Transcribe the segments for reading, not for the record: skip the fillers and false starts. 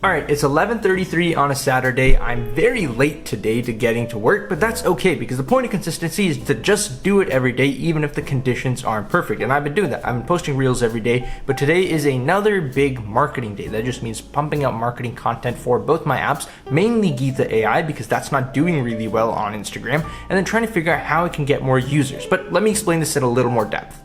Alright, it's 11:33 on a Saturday. I'm very late today to getting to work, but that's okay because the point of consistency is to just do it every day, even if the conditions aren't perfect. And I've been doing that. I've been posting reels every day, but today is another big marketing day. That just means pumping out marketing content for both my apps, mainly Geetha AI, because that's not doing really well on Instagram, and then trying to figure out how I can get more users. But let me explain this in a little more depth.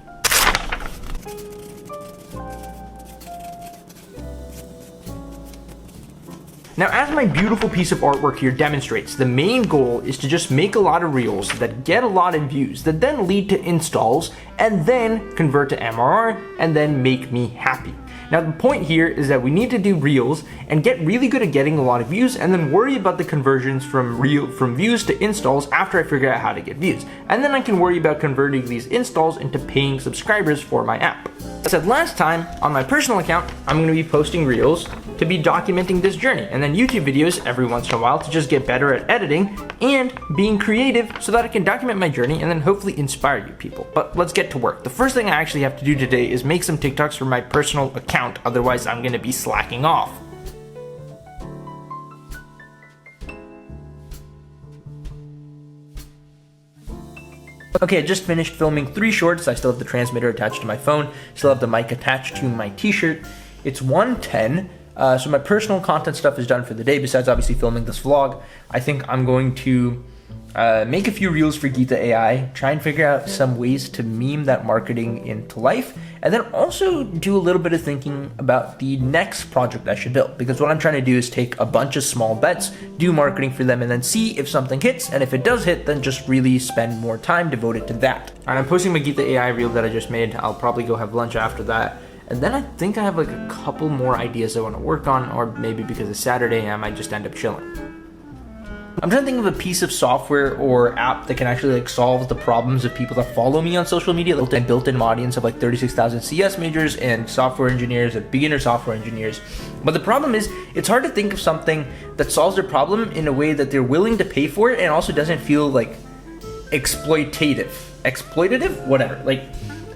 Now, as my beautiful piece of artwork here demonstrates, the main goal is to just make a lot of reels that get a lot of views, that then lead to installs, and then convert to MRR, and then make me happy. Now, the point here is that we need to do reels and get really good at getting a lot of views, and then worry about the conversions from views to installs after I figure out how to get views. And then I can worry about converting these installs into paying subscribers for my app. As I said last time, on my personal account, I'm going to be posting reels to be documenting this journey, and then YouTube videos every once in a while to just get better at editing and being creative so that I can document my journey and then hopefully inspire you people. But let's get to work. The first thing I actually have to do today is make some TikToks for my personal account, otherwise I'm going to be slacking off. Okay, I just finished filming 3 shorts. I still have the transmitter attached to my phone, still have the mic attached to my t-shirt. It's 1:10, so my personal content stuff is done for the day, besides obviously filming this vlog. I think I'm going to make a few reels for Geetha AI, try and figure out some ways to meme that marketing into life, and then also do a little bit of thinking about the next project I should build. Because what I'm trying to do is take a bunch of small bets, do marketing for them, and then see if something hits, and if it does hit, then just really spend more time devoted to that. Alright, I'm posting my Geetha AI reel that I just made. I'll probably go have lunch after that. And then I think I have like a couple more ideas I want to work on, or maybe because it's Saturday, I might just end up chilling. I'm trying to think of a piece of software or app that can actually like solve the problems of people that follow me on social media. I built in an audience of like 36,000 CS majors and software engineers and beginner software engineers. But the problem is, it's hard to think of something that solves their problem in a way that they're willing to pay for it and also doesn't feel like exploitative, whatever. Like,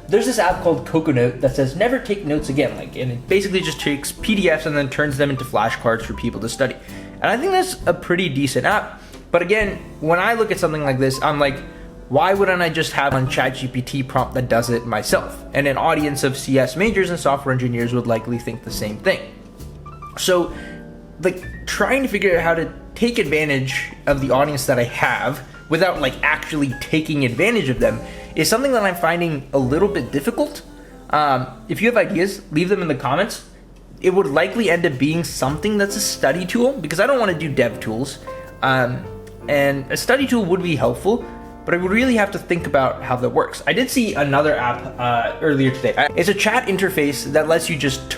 there's this app called Coconut that says never take notes again, and it basically just takes PDFs and then turns them into flashcards for people to study. And I think that's a pretty decent app. But again, when I look at something like this, I'm like, why wouldn't I just have a ChatGPT prompt that does it myself? And an audience of CS majors and software engineers would likely think the same thing. So, like, trying to figure out how to take advantage of the audience that I have without like actually taking advantage of them is something that I'm finding a little bit difficult. If you have ideas, leave them in the comments. It would likely end up being something that's a study tool, because I don't want to do dev tools. And a study tool would be helpful, but I would really have to think about how that works. I did see another app earlier today. It's a chat interface that lets you just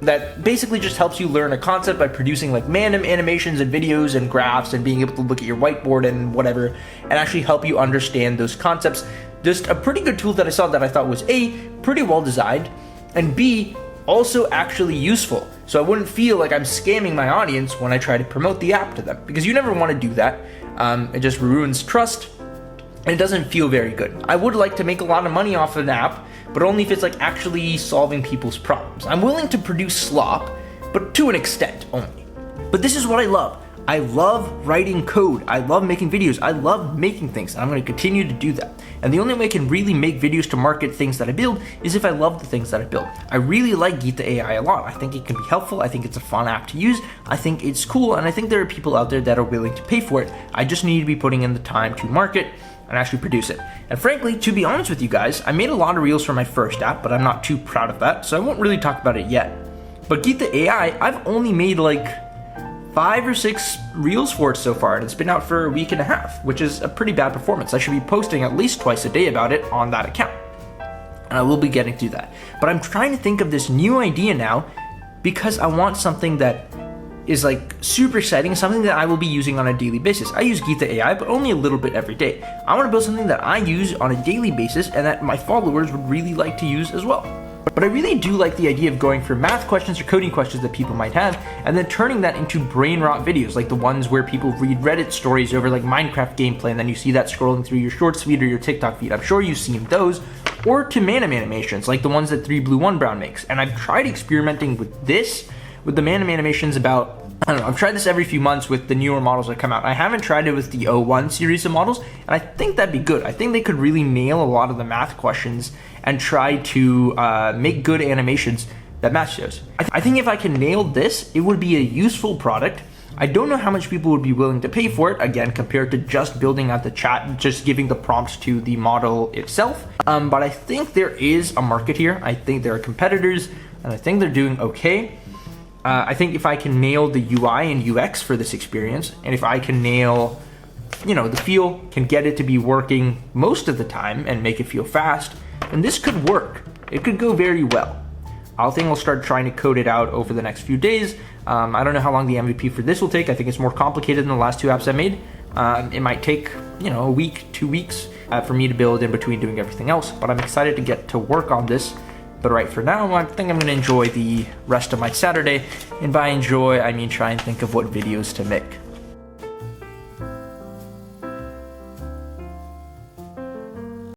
that basically just helps you learn a concept by producing like random animations and videos and graphs and being able to look at your whiteboard and whatever, and actually help you understand those concepts. Just a pretty good tool that I saw that I thought was A, pretty well designed, and B, also actually useful. So I wouldn't feel like I'm scamming my audience when I try to promote the app to them, because you never want to do that. It just ruins trust, and it doesn't feel very good. I would like to make a lot of money off of an app, but only if it's like actually solving people's problems. I'm willing to produce slop, but to an extent only. But this is what I love. I love writing code. I love making videos. I love making things, and I'm going to continue to do that. And the only way I can really make videos to market things that I build is if I love the things that I build. I really like Geetha AI a lot. I think it can be helpful. I think it's a fun app to use. I think it's cool, and I think there are people out there that are willing to pay for it. I just need to be putting in the time to market and actually produce it. And frankly, to be honest with you guys, I made a lot of reels for my first app, but I'm not too proud of that, so I won't really talk about it yet. But Geetha AI, I've only made like 5 or 6 reels for it so far, and it's been out for a week and a half, which is a pretty bad performance. I should be posting at least twice a day about it on that account, and I will be getting through that. But I'm trying to think of this new idea now, because I want something that is like super exciting, something that I will be using on a daily basis. I use Geetha AI, but only a little bit every day. I want to build something that I use on a daily basis and that my followers would really like to use as well. But I really do like the idea of going for math questions or coding questions that people might have, and then turning that into brain rot videos, like the ones where people read Reddit stories over like Minecraft gameplay, and then you see that scrolling through your Shorts feed or your TikTok feed. I'm sure you've seen those. Or to Manam animations, like the ones that 3Blue1Brown makes. And I've tried experimenting with this, with the man animations about, I don't know, I've tried this every few months with the newer models that come out. I haven't tried it with the O1 series of models, and I think that'd be good. I think they could really nail a lot of the math questions and try to make good animations that match those. I think if I can nail this, it would be a useful product. I don't know how much people would be willing to pay for it, again, compared to just building out the chat, just giving the prompts to the model itself. But I think there is a market here. I think there are competitors, and I think they're doing okay. I think if I can nail the UI and UX for this experience, and if I can nail, the feel, can get it to be working most of the time and make it feel fast, then this could work. It could go very well. I think I'll start trying to code it out over the next few days. I don't know how long the MVP for this will take. I think it's more complicated than the last two apps I made. It might take, a week, 2 weeks for me to build in between doing everything else, but I'm excited to get to work on this. But right for now, I think I'm going to enjoy the rest of my Saturday. And by enjoy, I mean try and think of what videos to make.